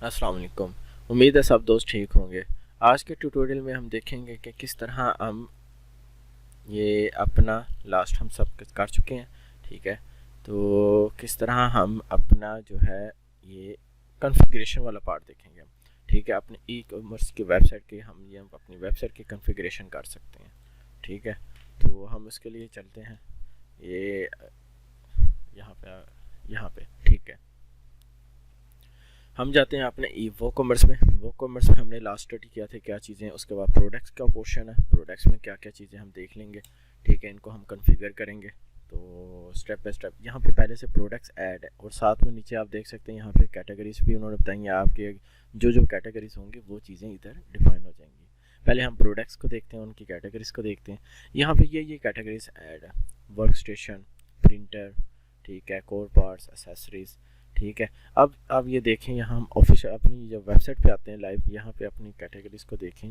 अस्सलाम वालेकुम। उम्मीद है सब दोस्त ठीक होंगे। आज के ट्यूटोरियल में हम देखेंगे कि किस तरह हम ये अपना लास्ट हम सब कर चुके हैं, ठीक है। तो किस तरह हम अपना जो है ये कॉन्फ़िगरेशन वाला पार्ट देखेंगे हम, ठीक है। अपने ई कॉमर्स की वेबसाइट के हम ये अपनी वेबसाइट की कॉन्फ़िगरेशन कर सकते हैं, ठीक है। तो हम उसके लिए चलते हैं ये यहाँ पे ठीक है। हम जाते हैं अपने वो कॉमर्स में। वो कॉमर्स में हमने लास्ट स्टडी किया था क्या चीज़ें, उसके बाद प्रोडक्ट्स का पोर्शन है, प्रोडक्ट्स में क्या क्या चीज़ें हम देख लेंगे, ठीक है। इनको हम कॉन्फ़िगर करेंगे। तो स्टेप बाय स्टेप यहाँ पे पहले से प्रोडक्ट्स ऐड है और साथ में नीचे आप देख सकते हैं यहाँ पे कैटेगरीज भी उन्होंने बताई हैं। आपके जो जो कैटेगरीज होंगी वो चीज़ें इधर डिफाइन हो जाएंगी। पहले हम प्रोडक्ट्स को देखते हैं, उनकी कैटेगरीज को देखते हैं। यहाँ पे ये कैटेगरीज ऐड है, वर्क स्टेशन, प्रिंटर, ठीक है, कोर पार्ट्स, एसेसरीज, ठीक है। अब ये देखें, यहाँ हम ऑफिशियल अपनी जब वेबसाइट पे आते हैं लाइव, यहाँ पे अपनी कैटेगरीज को देखें।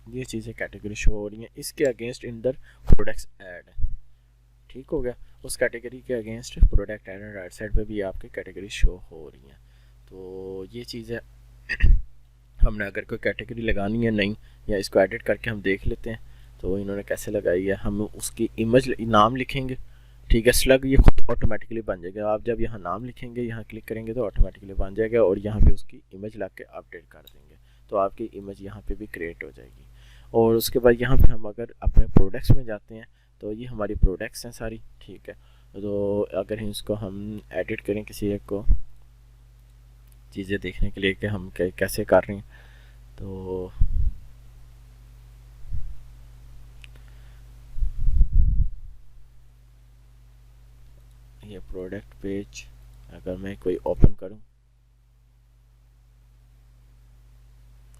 ये चीज़ें कैटेगरी शो हो रही हैं, इसके अगेंस्ट इंदर प्रोडक्ट्स ऐड है, ठीक हो गया। उस कैटेगरी के against product add, right side पे भी आपकी कैटेगरी शो हो रही हैं। तो ये चीज़ है। हमने अगर कोई कैटेगरी लगानी है नहीं, या इसको एडिट करके हम देख लेते हैं तो इन्होंने कैसे लगाई है। हम उसकी इमेज नाम लिखेंगे, ठीक है। स्लग ये खुद ऑटोमेटिकली बन जाएगा। आप जब यहाँ नाम लिखेंगे, यहाँ क्लिक करेंगे तो ऑटोमेटिकली बन जाएगा और यहाँ पे उसकी इमेज ला के अपडेट कर देंगे तो आपकी इमेज यहाँ पे भी क्रिएट हो जाएगी। और उसके बाद यहाँ पे हम अगर अपने प्रोडक्ट्स में जाते हैं तो ये हमारी प्रोडक्ट्स हैं सारी, ठीक है। तो अगर इसको हम एडिट करें किसी एक को, चीज़ें देखने के लिए कि हम कैसे कर रहे हैं, तो ये प्रोडक्ट पेज अगर मैं कोई ओपन करूं,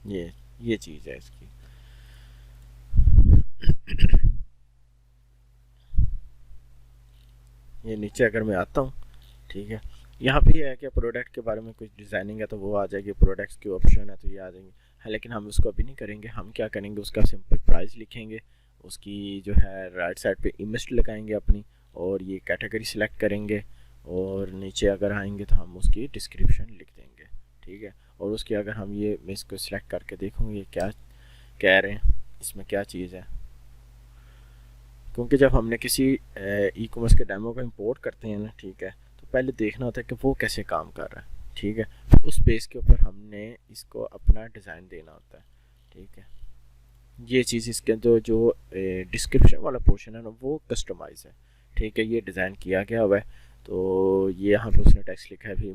ये चीज़ है इसकी। ये नीचे अगर मैं आता हूँ, ठीक है, यहाँ पे है कि प्रोडक्ट के बारे में कुछ डिज़ाइनिंग है तो वो आ जाएगी, प्रोडक्ट्स की ऑप्शन है तो ये आ जाएंगे। हाँ, लेकिन हम उसको अभी नहीं करेंगे। हम क्या करेंगे, उसका सिंपल प्राइस लिखेंगे, उसकी जो है राइट साइड पे इमेज लगाएंगे अपनी, और ये कैटेगरी सिलेक्ट करेंगे और नीचे अगर आएंगे तो हम उसकी डिस्क्रिप्शन लिख देंगे, ठीक है। और उसकी अगर हम ये मैं इसको सिलेक्ट करके देखूँगी क्या कह रहे हैं, इसमें क्या चीज़ है। क्योंकि जब हमने किसी ई कॉमर्स के डेमो को इंपोर्ट करते हैं ना, ठीक है, तो पहले देखना होता है कि वो कैसे काम कर रहा है, ठीक है। फिर उस बेस के ऊपर हमने इसको अपना डिज़ाइन देना होता है, ठीक है। ये चीज़ इसके अंदर जो डिस्क्रिप्शन वाला पोर्शन है ना वो कस्टमाइज है, ठीक है, ये डिज़ाइन किया गया हुआ है। तो ये यहाँ पे उसने टेक्स्ट लिखा है, फिर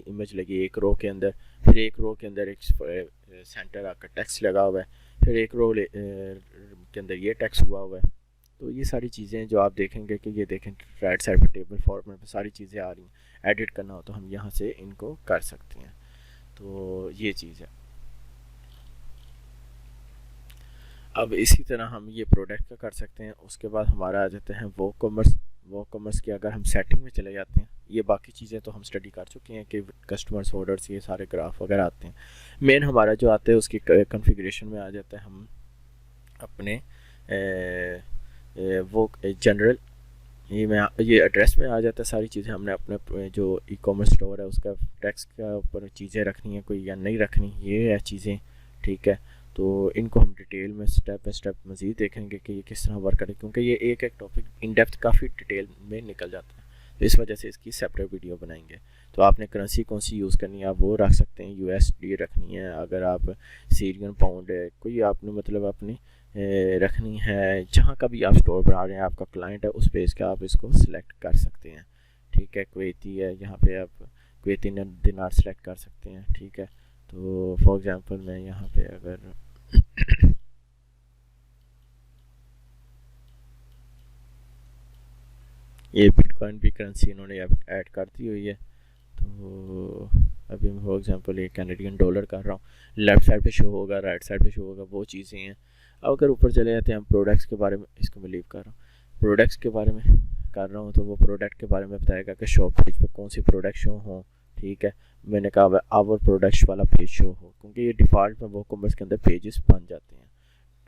इमेज लगी एक रो के अंदर, फिर एक रो के अंदर एक सेंटर आकर टेक्स्ट लगा हुआ है, फिर एक रो के अंदर ये टेक्स्ट हुआ हुआ है। तो ये सारी चीज़ें जो आप देखेंगे कि ये देखें राइट साइड पे टेबल फॉर्मेट में सारी चीज़ें आ रही हैं। एडिट करना हो तो हम यहाँ से इनको कर सकते हैं। तो ये चीज़ है। अब इसी तरह हम ये प्रोडक्ट का कर सकते हैं। उसके बाद हमारा आ जाते हैं वो कॉमर्स की अगर हम सेटिंग में चले जाते हैं, ये बाकी चीज़ें तो हम स्टडी कर चुके हैं कि कस्टमर्स ऑर्डर्स ये सारे ग्राफ वगैरह आते हैं। मेन हमारा जो आता है उसकी कॉन्फ़िगरेशन में आ जाता है। हम अपने वो जनरल ये एड्रेस में आ जाता है सारी चीज़ें। हमने अपने जो ई कॉमर्स स्टोर है उसका टैक्स का ऊपर चीज़ें रखनी है कोई या नहीं रखनी, ये है चीज़ें, ठीक है। तो इनको हम डिटेल में स्टेप बाय स्टेप मज़ीद देखेंगे कि ये किस तरह वर्क करे, क्योंकि ये एक एक टॉपिक इन डेप्थ काफ़ी डिटेल में निकल जाता है। तो इस वजह से इसकी सेपरेट वीडियो बनाएंगे। तो आपने करेंसी कौन सी यूज़ करनी है आप वो रख सकते हैं, यूएसडी रखनी है, अगर आप सीरियन पाउंड है कोई आपने मतलब अपनी रखनी है, जहाँ का भी आप स्टोर बना रहे हैं आपका क्लाइंट है उस पेज का आप इसको सिलेक्ट कर सकते हैं, ठीक है। कुवैती है, यहाँ पे आप कुवैती दिनार सेलेक्ट कर सकते हैं, ठीक है। तो फॉर एग्जांपल मैं यहाँ पे अगर ये बिटकॉइन भी करेंसी इन्होंने ऐड कर दी हुई है। तो अभी मैं फॉर एग्जांपल एक कैनेडियन डॉलर कर रहा हूँ, लेफ़्ट साइड पे शो होगा, राइट साइड पे शो होगा, वो चीज़ें हैं। अब अगर ऊपर चले जाते हैं हम प्रोडक्ट्स के बारे में, इसको मैं लीव कर रहा हूँ, प्रोडक्ट्स के बारे में कर रहा हूँ तो वो प्रोडक्ट के बारे में बताएगा कि शॉप पेज पे कौन सी प्रोडक्ट शो हो, ठीक है। मैंने कहा आवर प्रोडक्ट्स वाला पेज शो हो, क्योंकि ये डिफ़ॉल्ट में वो कॉमर्स के अंदर पेजेस बन जाते हैं।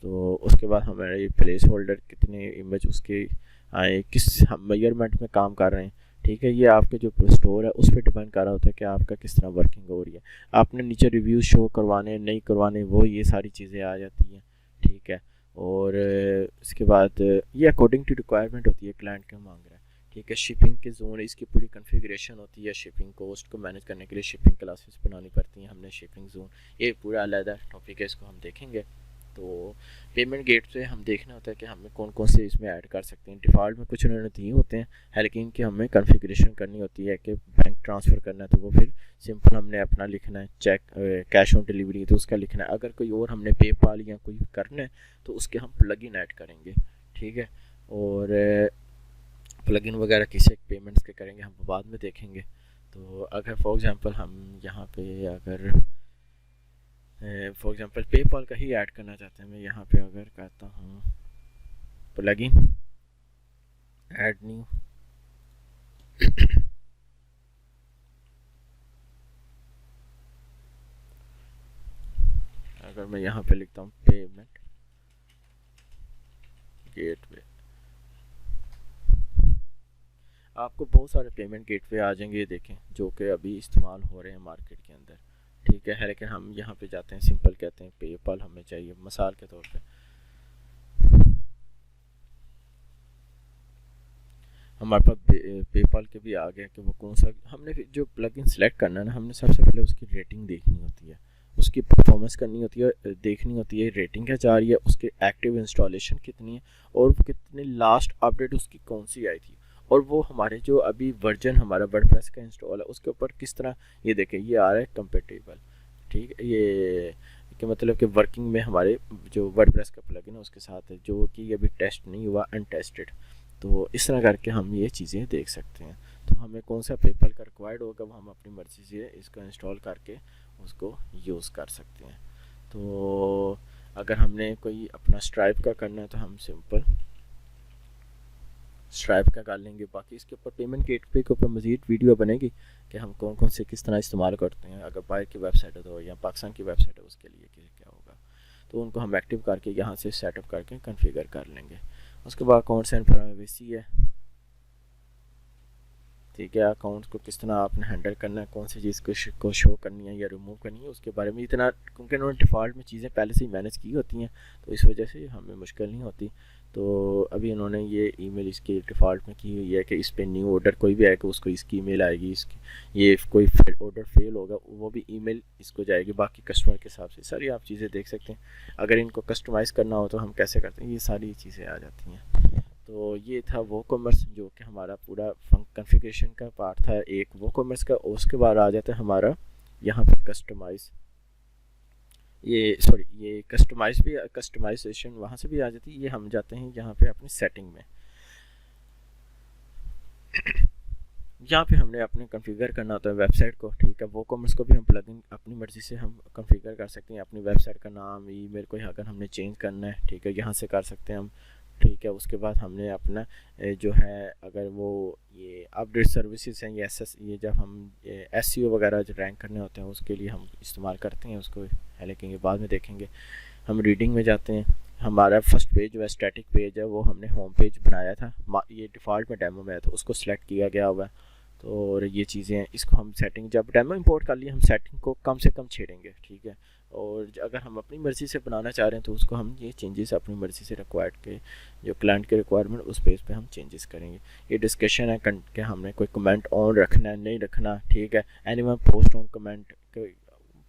तो उसके बाद हमारे प्लेस होल्डर कितने इमेज उसके आए, किस हम मेजरमेंट में काम कर रहे हैं, ठीक है। ये आपके जो स्टोर है उस पर डिपेंड कर रहा होता है कि आपका किस तरह वर्किंग हो रही है। आपने नीचे रिव्यूज़ शो करवाने नहीं करवाने, वो ये सारी चीज़ें आ जाती हैं, ठीक है। और इसके बाद ये अकॉर्डिंग टू रिक्वायरमेंट होती है, क्लाइंट क्या मांग रहा है, ठीक है। शिपिंग के जोन, इसकी पूरी कॉन्फ़िगरेशन होती है। शिपिंग कॉस्ट को मैनेज करने के लिए शिपिंग क्लासेस बनानी पड़ती हैं हमने, शिपिंग जोन, ये पूरा अलग टॉपिक है, इसको हम देखेंगे। तो पेमेंट गेट से हम देखना होता है कि हमें कौन कौन से इसमें ऐड कर सकते हैं। डिफ़ॉल्ट में कुछ उन्होंने दिए होते हैं, है लेकिन कि हमें कॉन्फ़िगरेशन करनी होती है कि बैंक ट्रांसफ़र करना है तो वो फिर सिंपल हमने अपना लिखना है, चेक कैश ऑन डिलीवरी तो उसका लिखना है। अगर कोई और हमने पेपाल या कोई करना है तो उसके हम प्लगइन ऐड करेंगे, ठीक है। और प्लगइन वगैरह किसे पेमेंट्स के करेंगे हम बाद में देखेंगे। तो अगर फॉर एग्ज़ाम्पल हम यहाँ पे अगर फॉर एग्ज़ाम्पल पेपाल का ही ऐड करना चाहते हैं, मैं यहाँ पे अगर कहता हूँ प्लगइन ऐड न्यू, अगर मैं यहाँ पे लिखता हूँ पेमेंट गेटवे, आपको बहुत सारे पेमेंट गेटवे आ जाएंगे, ये देखें, जो कि अभी इस्तेमाल हो रहे हैं मार्केट के अंदर, ठीक है। लेकिन हम यहाँ पे जाते हैं, सिंपल कहते हैं पेपाल हमें चाहिए मिसाल के तौर पे। हमारे पास पेपाल के भी आ गया कि वो कौन सा हमने जो प्लगइन सेलेक्ट करना है ना, हमने सबसे पहले उसकी रेटिंग देखनी होती है, उसकी परफॉर्मेंस करनी होती है, देखनी होती है रेटिंग क्या जा रही है, उसके एक्टिव इंस्टॉलेशन कितनी है और वो कितनी लास्ट अपडेट उसकी कौन सी आई थी, और वो हमारे जो अभी वर्जन हमारा वर्डप्रेस का इंस्टॉल है उसके ऊपर किस तरह, ये देखें ये आ रहा है कंपेटेबल, ठीक है। ये कि मतलब कि वर्किंग में हमारे जो वर्डप्रेस का प्लगइन है उसके साथ है, जो कि अभी टेस्ट नहीं हुआ, अनटेस्टेड। तो इस तरह करके हम ये चीज़ें देख सकते हैं। तो हमें कौन सा पेपर का रिक्वायर्ड होगा वो हम अपनी मर्ज़ी से इसको इंस्टॉल करके उसको यूज़ कर सकते हैं। तो अगर हमने कोई अपना स्ट्राइप का करना है तो हम सिंपल स्ट्राइप का कर लेंगे। बाकी इसके ऊपर पेमेंट गेटवे के ऊपर मज़ीद वीडियो बनेगी कि हम कौन कौन से किस तरह इस्तेमाल करते हैं। अगर बाहर की वेबसाइट है तो या पाकिस्तान की वेबसाइट है उसके लिए क्या होगा, तो उनको हम एक्टिव करके यहाँ से सेटअप करके कॉन्फ़िगर कर लेंगे। उसके बाद अकाउंट्स एंड प्राइवेसी है, ठीक है। अकाउंट्स को किस तरह आपने हैंडल करना है, कौन सी चीज़ को शो करनी है या रिमूव करनी है, उसके बारे में इतना, क्योंकि उन्होंने डिफ़ॉल्ट में चीज़ें पहले से ही मैनेज की होती हैं तो इस वजह से हमें मुश्किल नहीं होती। तो अभी उन्होंने ये ईमेल इसकी डिफ़ॉल्ट में की हुई है कि इस पर न्यू ऑर्डर कोई भी आएगा उसको इसकी ईमेल आएगी, इसकी ये कोई ऑर्डर फेल होगा वो भी ईमेल इसको जाएगी। बाकी कस्टमर के हिसाब से सारी आप चीज़ें देख सकते हैं। अगर इनको कस्टमाइज़ करना हो तो हम कैसे करते हैं, ये सारी चीज़ें आ जाती हैं। तो ये था वो कॉमर्स जो कि हमारा पूरा कॉन्फ़िगरेशन का पार्ट था एक वो कॉमर्स का। उसके बाद आ जाता है हमारा यहाँ पर कस्टमाइज़, ये कस्टमाइजेशन वहाँ से भी आ जाती है। ये हम जाते हैं यहाँ पे अपनी सेटिंग में, यहाँ पे हमने अपने कॉन्फ़िगर करना होता है वेबसाइट को, ठीक है। वो कॉमर्स को भी हम प्लगइन अपनी मर्ज़ी से हम कॉन्फ़िगर कर सकते हैं, अपनी वेबसाइट का नाम, ईमेल को अगर हमने चेंज करना है, ठीक है, यहाँ से कर सकते हैं हम, ठीक है। उसके बाद हमने अपना जो है अगर वो ये अपडेट सर्विसेज हैं, ये जब हम SEO वगैरह जो रैंक करने होते हैं उसके लिए हम इस्तेमाल करते हैं उसको, है लेकिन ये बाद में देखेंगे। हम रीडिंग में जाते हैं, हमारा फर्स्ट पेज जो है स्टैटिक पेज है वो हमने होम पेज बनाया था, ये डिफ़ॉल्ट में डेमो में है तो उसको सिलेक्ट किया गया हुआ है। तो और ये चीज़ें हैं, इसको हम सेटिंग जब डेमो इंपोर्ट कर लिए हम सेटिंग को कम से कम छेड़ेंगे, ठीक है। और अगर हम अपनी मर्ज़ी से बनाना चाह रहे हैं तो उसको हम ये चेंजेस अपनी मर्ज़ी से रिक्वायर्ड के जो क्लाइंट के रिक्वायरमेंट उस पेज पे हम चेंजेस करेंगे। ये डिस्कशन है कि हमने कोई कमेंट ऑन रखना है नहीं रखना, ठीक है। Anyone post on comment,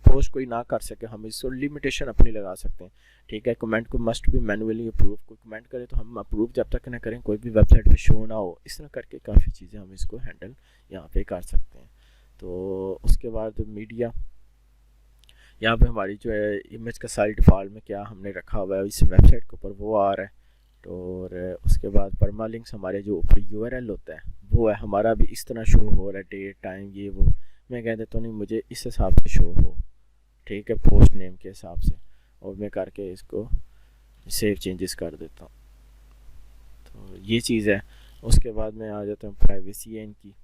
post कोई ना कर सके हम इसको लिमिटेशन अपनी लगा सकते हैं, ठीक है। कमेंट को मस्ट भी मैनुअली अप्रूव, कोई कमेंट करे तो हम अप्रूव जब तक ना करें कोई भी वेबसाइट पे शो ना हो, इस तरह करके काफ़ी चीज़ें हम इसको हैंडल यहाँ पे कर सकते हैं। तो उसके बाद मीडिया, यहाँ पे हमारी जो है इमेज का साइज डिफ़ॉल्ट में क्या हमने रखा हुआ है इस वेबसाइट के ऊपर वो आ रहा है। तो और उसके बाद परमालिंक्स हमारे जो ऊपर URL होता है वो है हमारा भी इस तरह शो हो रहा है, डेट टाइम ये वो, मैं कह देता हूँ नहीं मुझे इस हिसाब से शो हो, ठीक है, पोस्ट नेम के हिसाब से, और मैं करके इसको सेव चेंजेस कर देता हूँ। तो ये चीज़ है। उसके बाद मैं आ जाता हूँ प्राइवेसी है इनकी,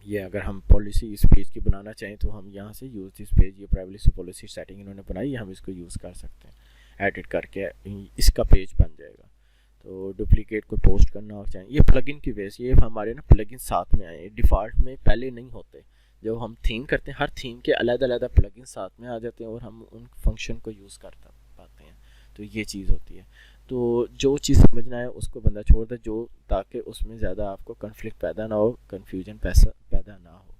ये अगर हम पॉलिसी इस पेज की बनाना चाहें तो हम यहाँ से यूज़ दिस पेज, ये प्राइवेसी पॉलिसी सेटिंग इन्होंने बनाई है, हम इसको यूज़ कर सकते हैं, एडिट करके इसका पेज बन जाएगा। तो डुप्लीकेट को पोस्ट करना हो चाहे, ये प्लगइन की बेस, ये हमारे ना प्लगइन साथ में आए, डिफ़ॉल्ट में पहले नहीं होते। जब हम थीम करते हैं, हर थीम के अलग अलग प्लगइन साथ में आ जाते हैं और हम उन फंक्शन को यूज़ कर पाते हैं। तो ये चीज़ होती है। तो जो चीज़ समझना है उसको बंदा छोड़ दे, जो ताकि उसमें ज़्यादा आपको कन्फ्लिक्ट पैदा ना हो, कन्फ्यूजन पैदा ना हो।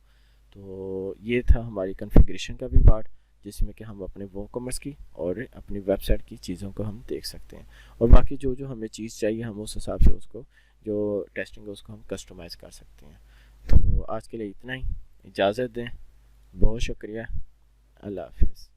तो ये था हमारी कॉन्फ़िगरेशन का भी पार्ट, जिसमें कि हम अपने वो कॉमर्स की और अपनी वेबसाइट की चीज़ों को हम देख सकते हैं। और बाकी जो जो हमें चीज़ चाहिए हम उस हिसाब से उसको जो टेस्टिंग है उसको हम कस्टमाइज़ कर सकते हैं। तो आज के लिए इतना ही, इजाज़त दें, बहुत शुक्रिया, अल्लाह हाफ़िज़।